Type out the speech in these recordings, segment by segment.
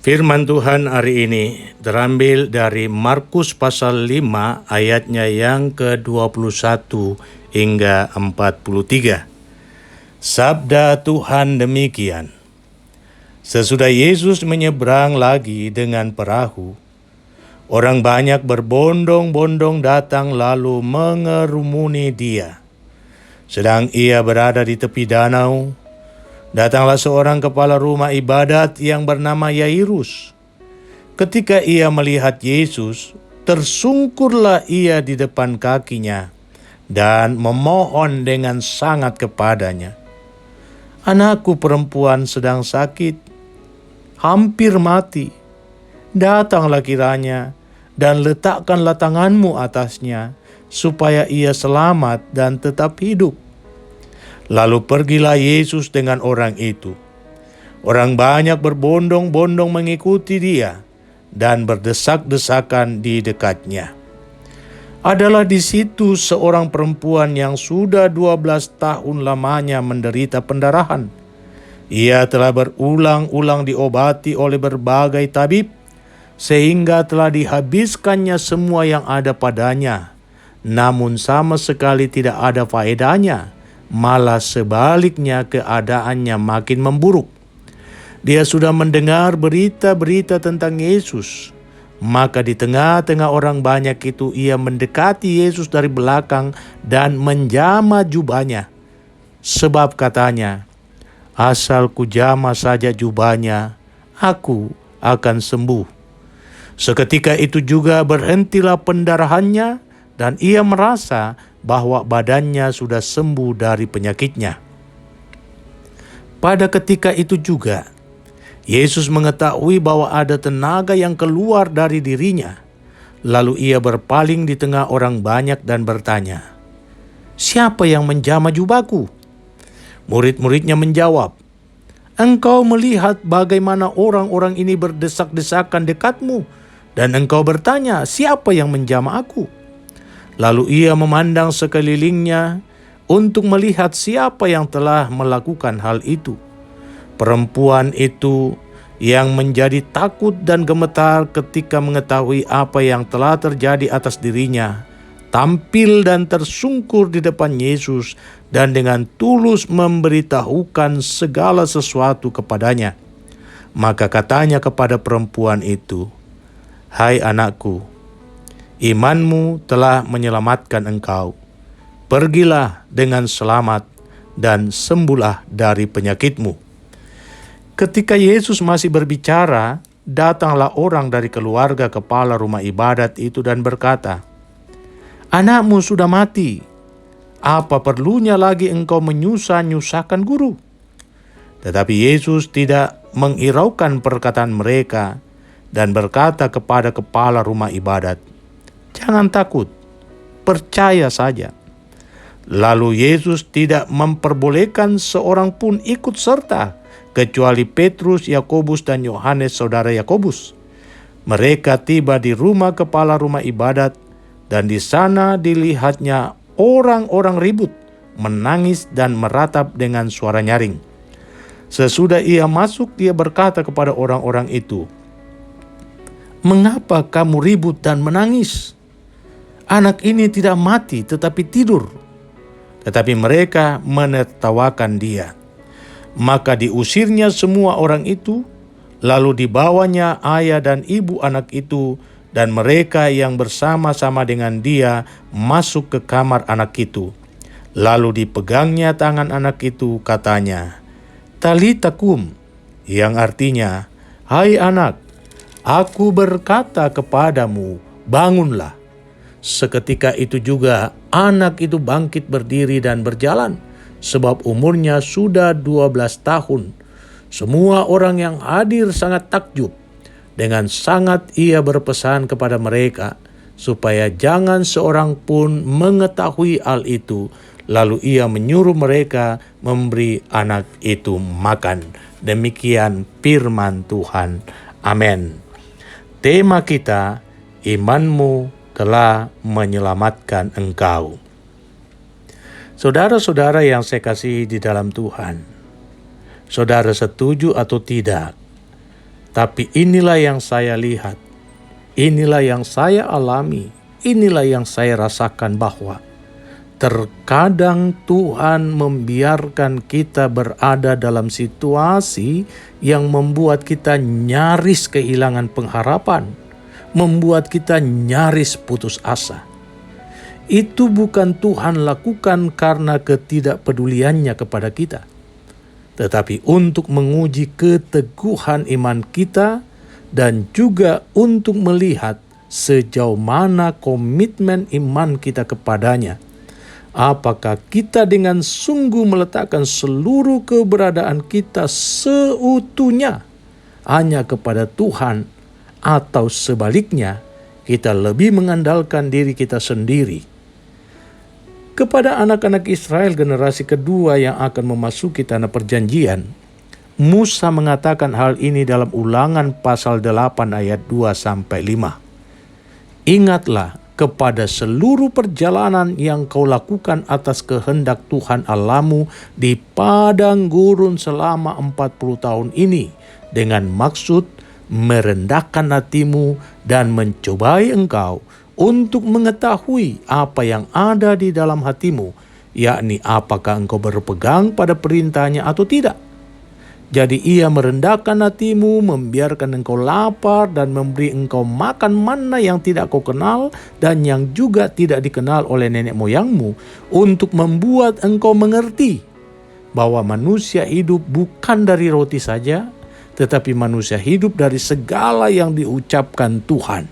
Firman Tuhan hari ini terambil dari Markus pasal 5 ayatnya yang ke-21 hingga 43. Sabda Tuhan demikian. Sesudah Yesus menyeberang lagi dengan perahu, orang banyak berbondong-bondong datang lalu mengerumuni dia. Sedang ia berada di tepi danau, datanglah seorang kepala rumah ibadat yang bernama Yairus. Ketika ia melihat Yesus, tersungkurlah ia di depan kakinya dan memohon dengan sangat kepadanya. Anakku perempuan sedang sakit, hampir mati. Datanglah kiranya dan letakkanlah tanganmu atasnya, supaya ia selamat dan tetap hidup. Lalu pergilah Yesus dengan orang itu. Orang banyak berbondong-bondong mengikuti dia dan berdesak-desakan di dekatnya. Adalah di situ seorang perempuan yang sudah 12 tahun lamanya menderita pendarahan. Ia telah berulang-ulang diobati oleh berbagai tabib, sehingga telah dihabiskannya semua yang ada padanya. Namun sama sekali tidak ada faedahnya, malah sebaliknya keadaannya makin memburuk. Dia sudah mendengar berita-berita tentang Yesus. Maka di tengah-tengah orang banyak itu ia mendekati Yesus dari belakang dan menjamah jubahnya. Sebab katanya, asal ku jamah saja jubahnya, aku akan sembuh. Seketika itu juga berhentilah pendarahannya dan ia merasa bahwa badannya sudah sembuh dari penyakitnya. Pada ketika itu juga, Yesus mengetahui bahwa ada tenaga yang keluar dari dirinya. Lalu ia berpaling di tengah orang banyak dan bertanya, "Siapa yang menjamah jubahku?" Murid-muridnya menjawab, "Engkau melihat bagaimana orang-orang ini berdesak-desakan dekatmu, dan engkau bertanya, siapa yang menjamah aku?" Lalu ia memandang sekelilingnya untuk melihat siapa yang telah melakukan hal itu. Perempuan itu yang menjadi takut dan gemetar ketika mengetahui apa yang telah terjadi atas dirinya, tampil dan tersungkur di depan Yesus dan dengan tulus memberitahukan segala sesuatu kepadanya. Maka katanya kepada perempuan itu, "Hai anakku, imanmu telah menyelamatkan engkau. Pergilah dengan selamat dan sembuhlah dari penyakitmu." Ketika Yesus masih berbicara, datanglah orang dari keluarga kepala rumah ibadat itu dan berkata, "Anakmu sudah mati. Apa perlunya lagi engkau menyusah-nyusahkan guru?" Tetapi Yesus tidak menghiraukan perkataan mereka dan berkata kepada kepala rumah ibadat, "Jangan takut, percaya saja." Lalu Yesus tidak memperbolehkan seorang pun ikut serta, kecuali Petrus, Yakobus, dan Yohanes saudara Yakobus. Mereka tiba di rumah kepala rumah ibadat, dan di sana dilihatnya orang-orang ribut, menangis dan meratap dengan suara nyaring. Sesudah ia masuk, dia berkata kepada orang-orang itu, "Mengapa kamu ribut dan menangis? Anak ini tidak mati tetapi tidur." Tetapi mereka menertawakan dia. Maka diusirnya semua orang itu, lalu dibawanya ayah dan ibu anak itu dan mereka yang bersama-sama dengan dia masuk ke kamar anak itu. Lalu dipegangnya tangan anak itu, katanya, "Talita kum," yang artinya, "Hai anak, aku berkata kepadamu, bangunlah." Seketika itu juga anak itu bangkit berdiri dan berjalan, sebab umurnya sudah 12 tahun. Semua orang yang hadir sangat takjub. Dengan sangat ia berpesan kepada mereka, supaya jangan seorang pun mengetahui hal itu. Lalu ia menyuruh mereka memberi anak itu makan. Demikian firman Tuhan. Amin. Tema kita, imanmu telah menyelamatkan engkau. Saudara-saudara yang saya kasihi di dalam Tuhan, saudara setuju atau tidak Tapi inilah yang saya lihat, inilah yang saya alami, inilah yang saya rasakan bahwa terkadang Tuhan membiarkan kita berada dalam situasi yang membuat kita nyaris kehilangan pengharapan, membuat kita nyaris putus asa. Itu bukan Tuhan lakukan karena ketidakpeduliannya kepada kita, tetapi untuk menguji keteguhan iman kita dan juga untuk melihat sejauh mana komitmen iman kita kepadanya. Apakah kita dengan sungguh meletakkan seluruh keberadaan kita seutuhnya hanya kepada Tuhan, atau sebaliknya kita lebih mengandalkan diri kita sendiri. Kepada anak-anak Israel generasi kedua yang akan memasuki tanah perjanjian, Musa mengatakan hal ini dalam Ulangan pasal 8 ayat 2-5. Ingatlah kepada seluruh perjalanan yang kau lakukan atas kehendak Tuhan Allahmu di padang gurun selama 40 tahun ini, dengan maksud merendahkan hatimu dan mencobai engkau untuk mengetahui apa yang ada di dalam hatimu, yakni apakah engkau berpegang pada perintahnya atau tidak. Jadi ia merendahkan hatimu, membiarkan engkau lapar dan memberi engkau makan mana yang tidak kau kenal dan yang juga tidak dikenal oleh nenek moyangmu, untuk membuat engkau mengerti bahwa manusia hidup bukan dari roti saja, tetapi manusia hidup dari segala yang diucapkan Tuhan.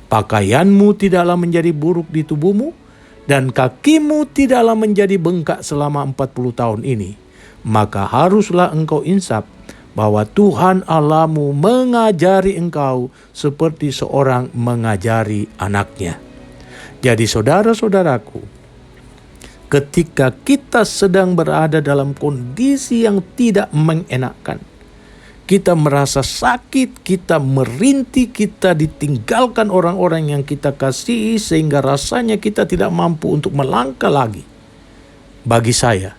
Pakaianmu tidaklah menjadi buruk di tubuhmu, dan kakimu tidaklah menjadi bengkak selama 40 tahun ini. Maka haruslah engkau insaf bahwa Tuhan Allahmu mengajari engkau seperti seorang mengajari anaknya. Jadi saudara-saudaraku, ketika kita sedang berada dalam kondisi yang tidak mengenakan, kita merasa sakit, kita merintih, kita ditinggalkan orang-orang yang kita kasihi sehingga rasanya kita tidak mampu untuk melangkah lagi. Bagi saya,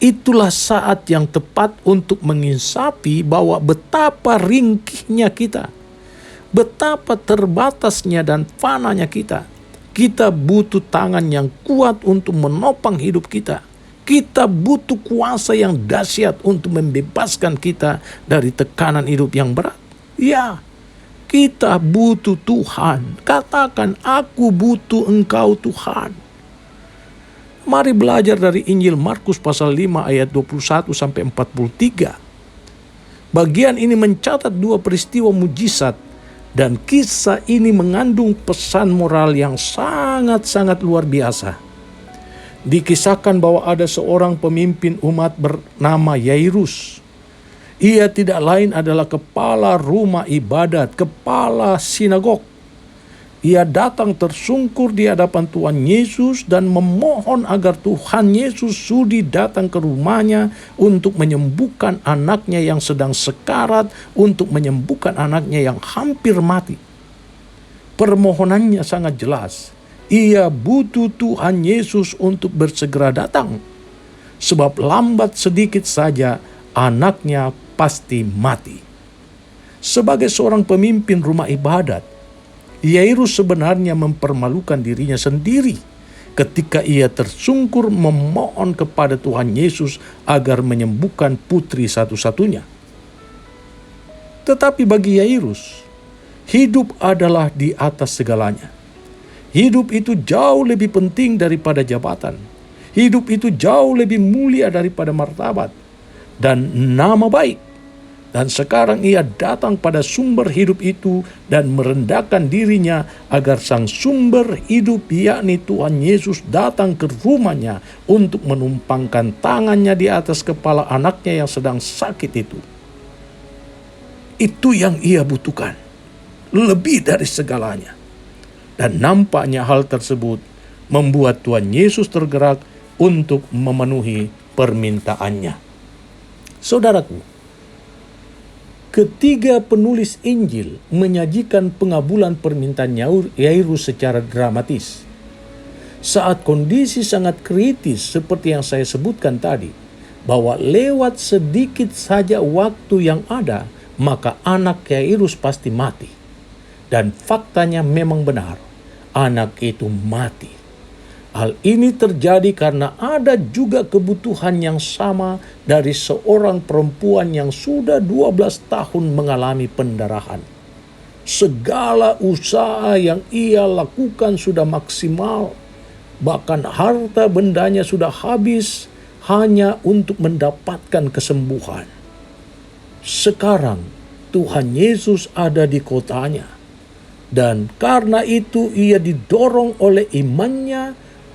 itulah saat yang tepat untuk menginsapi bahwa betapa ringkihnya kita, betapa terbatasnya dan fananya kita. Kita butuh tangan yang kuat untuk menopang hidup kita. Kita butuh kuasa yang dahsyat untuk membebaskan kita dari tekanan hidup yang berat. Ya, kita butuh Tuhan. Katakan, aku butuh Engkau Tuhan. Mari belajar dari Injil Markus pasal 5 ayat 21-43. Bagian ini mencatat dua peristiwa mujizat, dan kisah ini mengandung pesan moral yang sangat-sangat luar biasa. Dikisahkan bahwa ada seorang pemimpin umat bernama Yairus. Ia tidak lain adalah kepala rumah ibadat, kepala sinagog. Ia datang tersungkur di hadapan Tuhan Yesus dan memohon agar Tuhan Yesus sudi datang ke rumahnya untuk menyembuhkan anaknya yang sedang sekarat, untuk menyembuhkan anaknya yang hampir mati. Permohonannya sangat jelas. Ia butuh Tuhan Yesus untuk bersegera datang, sebab lambat sedikit saja anaknya pasti mati. Sebagai seorang pemimpin rumah ibadat, Yairus sebenarnya mempermalukan dirinya sendiri ketika ia tersungkur memohon kepada Tuhan Yesus agar menyembuhkan putri satu-satunya. Tetapi bagi Yairus, hidup adalah di atas segalanya. Hidup itu jauh lebih penting daripada jabatan. Hidup itu jauh lebih mulia daripada martabat dan nama baik. Dan sekarang ia datang pada sumber hidup itu dan merendahkan dirinya agar sang sumber hidup, yakni Tuhan Yesus, datang ke rumahnya untuk menumpangkan tangannya di atas kepala anaknya yang sedang sakit itu. Itu yang ia butuhkan, lebih dari segalanya. Dan nampaknya hal tersebut membuat Tuhan Yesus tergerak untuk memenuhi permintaannya. Saudaraku, ketiga penulis Injil menyajikan pengabulan permintaan Yairus secara dramatis. Saat kondisi sangat kritis seperti yang saya sebutkan tadi, bahwa lewat sedikit saja waktu yang ada, maka anak Yairus pasti mati. Dan faktanya memang benar, anak itu mati. Hal ini terjadi karena ada juga kebutuhan yang sama dari seorang perempuan yang sudah 12 tahun mengalami pendarahan. Segala usaha yang ia lakukan sudah maksimal, bahkan harta bendanya sudah habis hanya untuk mendapatkan kesembuhan. Sekarang Tuhan Yesus ada di kotanya, dan karena itu ia didorong oleh imannya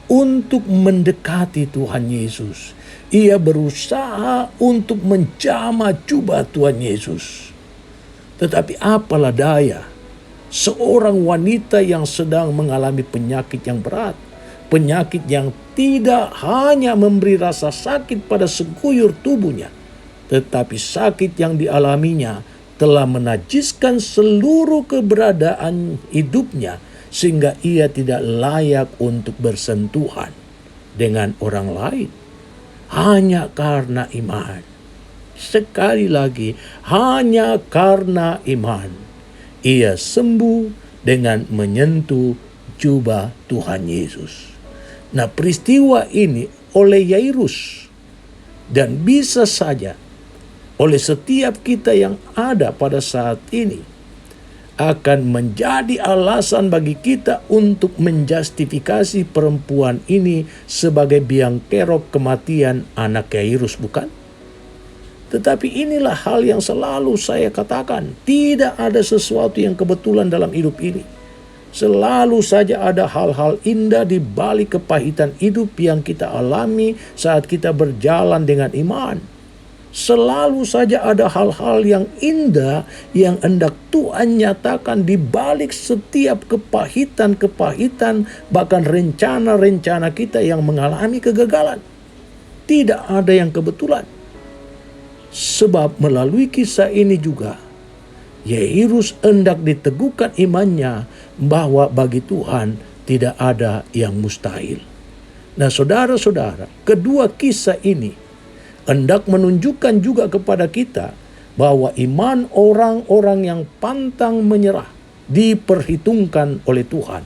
untuk mendekati Tuhan Yesus. Ia berusaha untuk menjamah jubah Tuhan Yesus. Tetapi apalah daya, seorang wanita yang sedang mengalami penyakit yang berat, penyakit yang tidak hanya memberi rasa sakit pada sekujur tubuhnya, tetapi sakit yang dialaminya telah menajiskan seluruh keberadaan hidupnya, sehingga ia tidak layak untuk bersentuhan dengan orang lain. Hanya karena iman. Sekali lagi, hanya karena iman. Ia sembuh dengan menyentuh jubah Tuhan Yesus. Nah, peristiwa ini oleh Yairus, dan bisa saja oleh setiap kita yang ada pada saat ini, akan menjadi alasan bagi kita untuk menjustifikasi perempuan ini sebagai biang kerok kematian anak Yairus, bukan? Tetapi inilah hal yang selalu saya katakan, tidak ada sesuatu yang kebetulan dalam hidup ini. Selalu saja ada hal-hal indah di balik kepahitan hidup yang kita alami saat kita berjalan dengan iman. Selalu saja ada hal-hal yang indah yang hendak Tuhan nyatakan di balik setiap kepahitan-kepahitan, bahkan rencana-rencana kita yang mengalami kegagalan. Tidak ada yang kebetulan. Sebab melalui kisah ini juga, Yairus hendak diteguhkan imannya bahwa bagi Tuhan tidak ada yang mustahil. Nah, saudara-saudara, kedua kisah ini hendak menunjukkan juga kepada kita bahwa iman orang-orang yang pantang menyerah diperhitungkan oleh Tuhan.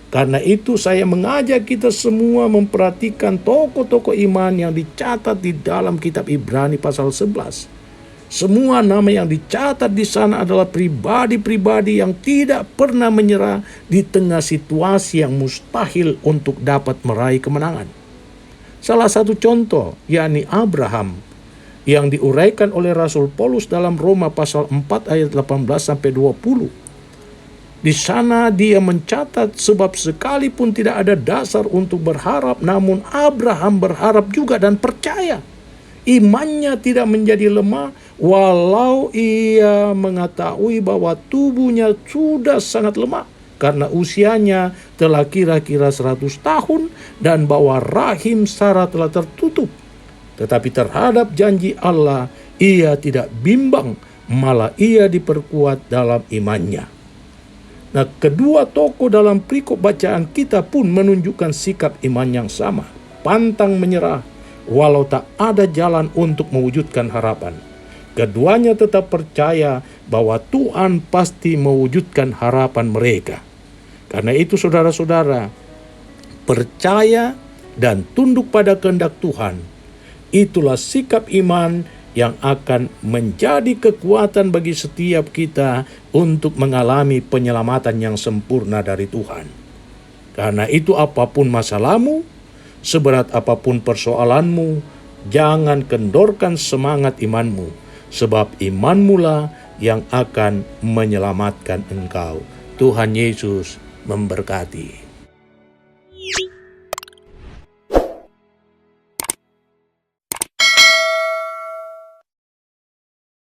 Karena itu saya mengajak kita semua memperhatikan tokoh-tokoh iman yang dicatat di dalam kitab Ibrani pasal 11. Semua nama yang dicatat di sana adalah pribadi-pribadi yang tidak pernah menyerah di tengah situasi yang mustahil untuk dapat meraih kemenangan. Salah satu contoh, yakni Abraham, yang diuraikan oleh Rasul Paulus dalam Roma pasal 4 ayat 18-20. Di sana dia mencatat, sebab sekalipun tidak ada dasar untuk berharap, namun Abraham berharap juga dan percaya. Imannya tidak menjadi lemah, walau ia mengetahui bahwa tubuhnya sudah sangat lemah, karena usianya telah kira-kira 100 tahun dan bahwa rahim Sarah telah tertutup. Tetapi terhadap janji Allah ia tidak bimbang, malah ia diperkuat dalam imannya. Nah, kedua tokoh dalam perikop bacaan kita pun menunjukkan sikap iman yang sama, pantang menyerah walau tak ada jalan untuk mewujudkan harapan. Keduanya tetap percaya bahwa Tuhan pasti mewujudkan harapan mereka. Karena itu saudara-saudara, percaya dan tunduk pada kehendak Tuhan, itulah sikap iman yang akan menjadi kekuatan bagi setiap kita untuk mengalami penyelamatan yang sempurna dari Tuhan. Karena itu apapun masalahmu, seberat apapun persoalanmu, jangan kendorkan semangat imanmu, sebab imanmu lah yang akan menyelamatkan engkau. Tuhan Yesus memberkati.